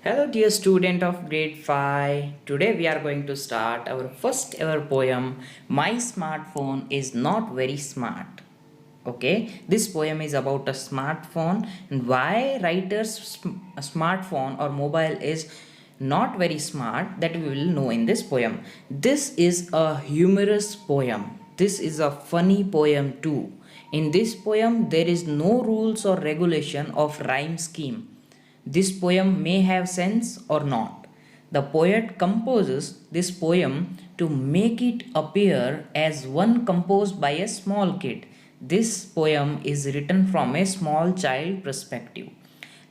Hello, dear student of grade 5. Today we are going to start our first ever poem. My smartphone is not very smart. Okay, this poem is about a smartphone and why a smartphone or mobile is not very smart, that we will know in this poem. This is a humorous poem. This is a funny poem too. In this poem, there is no rules or regulation of rhyme scheme. This poem may have sense or not. The poet composes this poem to make it appear as one composed by a small kid. This poem is written from a small child perspective.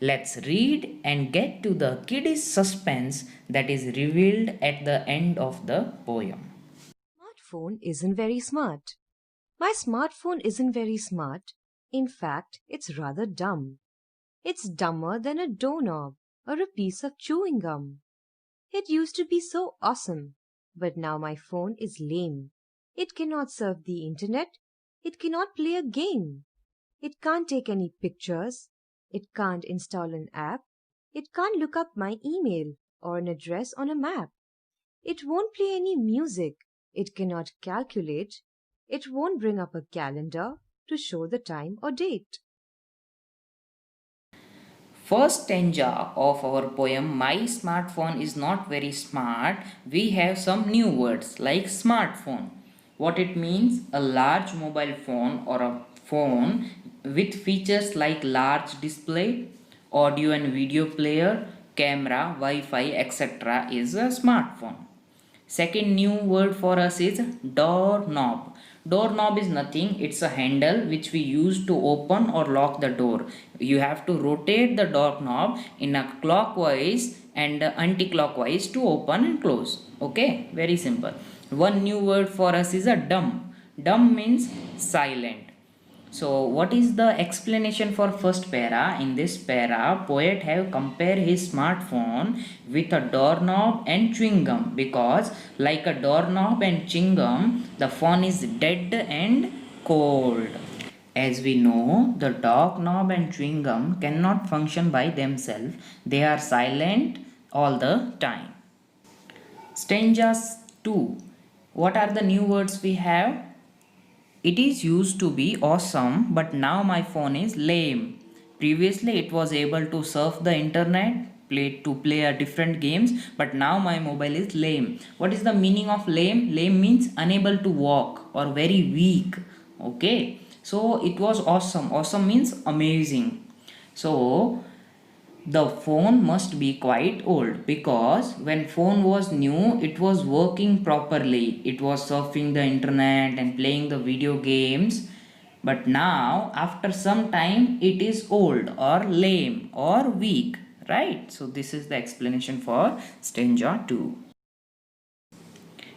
Let's read and get to the kiddish suspense that is revealed at the end of the poem. Smartphone isn't very smart. My smartphone isn't very smart. In fact, it's rather dumb. It's dumber than a doorknob or a piece of chewing gum. It used to be so awesome, but now my phone is lame. It cannot surf the internet. It cannot play a game. It can't take any pictures. It can't install an app. It can't look up my email or an address on a map. It won't play any music. It cannot calculate. It won't bring up a calendar to show the time or date. First stanza of our poem, My Smartphone is Not Very Smart, we have some new words like smartphone. What it means? A large mobile phone or a phone with features like large display, audio and video player, camera, Wi-Fi, etc. is a smartphone. Second new word for us is doorknob. Doorknob is nothing, it's a handle which we use to open or lock the door. You have to rotate the doorknob in a clockwise and anti-clockwise to open and close. Okay, very simple. One new word for us is a dumb. Dumb means silent. So what is the explanation for first para? In this para, poet have compared his smartphone with a doorknob and chewing gum because like a doorknob and chewing gum, the phone is dead and cold. As we know, the doorknob and chewing gum cannot function by themselves. They are silent all the time. Stanzas 2. What are the new words we have? It is used to be awesome, but now my phone is lame. Previously, it was able to surf the internet, play a different games, but now my mobile is lame. What is the meaning of lame? Lame means unable to walk or very weak. Okay, so it was awesome. Awesome means amazing. So the phone must be quite old because when phone was new it was working properly. It was surfing the internet and playing the video games. But now after some time it is old or lame or weak, right? So this is the explanation for stanza 2.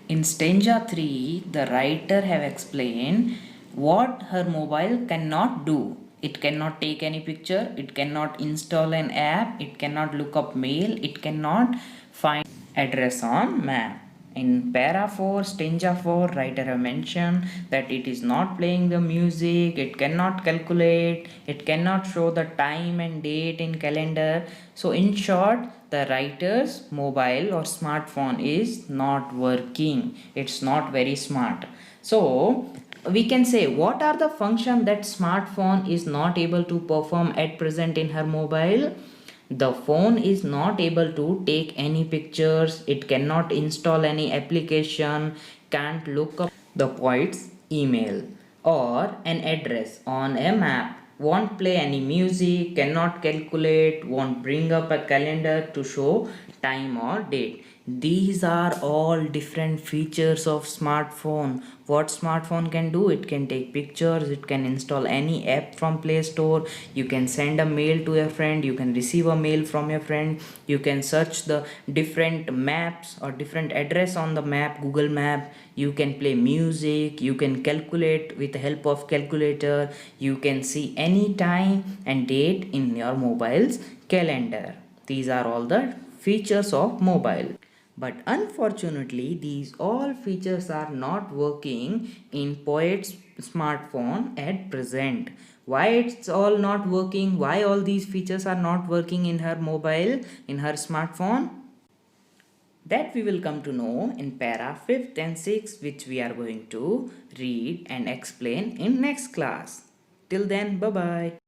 In stanza 3, the writer have explained what her mobile cannot do. It cannot take any picture, it cannot install an app, it cannot look up mail, it cannot find address on map. In para 4, stanza 4, writer have mentioned that it is not playing the music, it cannot calculate, it cannot show the time and date in calendar. So in short, the writer's mobile or smartphone is not working. It's not very smart. So we can say what are the function that smartphone is not able to perform at present in her mobile. The phone is not able to take any pictures, it cannot install any application, can't look up the poet's email or an address on a map, won't play any music, cannot calculate, won't bring up a calendar to show time or date. These are all different features of smartphone. What smartphone can do? It can take pictures, it can install any app from Play Store, you can send a mail to a friend, you can receive a mail from your friend, you can search the different maps or different address on the map, Google Map, you can play music, you can calculate with the help of calculator, you can see any time and date in your mobile's calendar. These are all the features of mobile. But unfortunately, these all features are not working in Poet's smartphone at present. Why it's all not working? Why all these features are not working in her mobile, in her smartphone? That we will come to know in para 5th and 6th, which we are going to read and explain in next class. Till then, bye bye.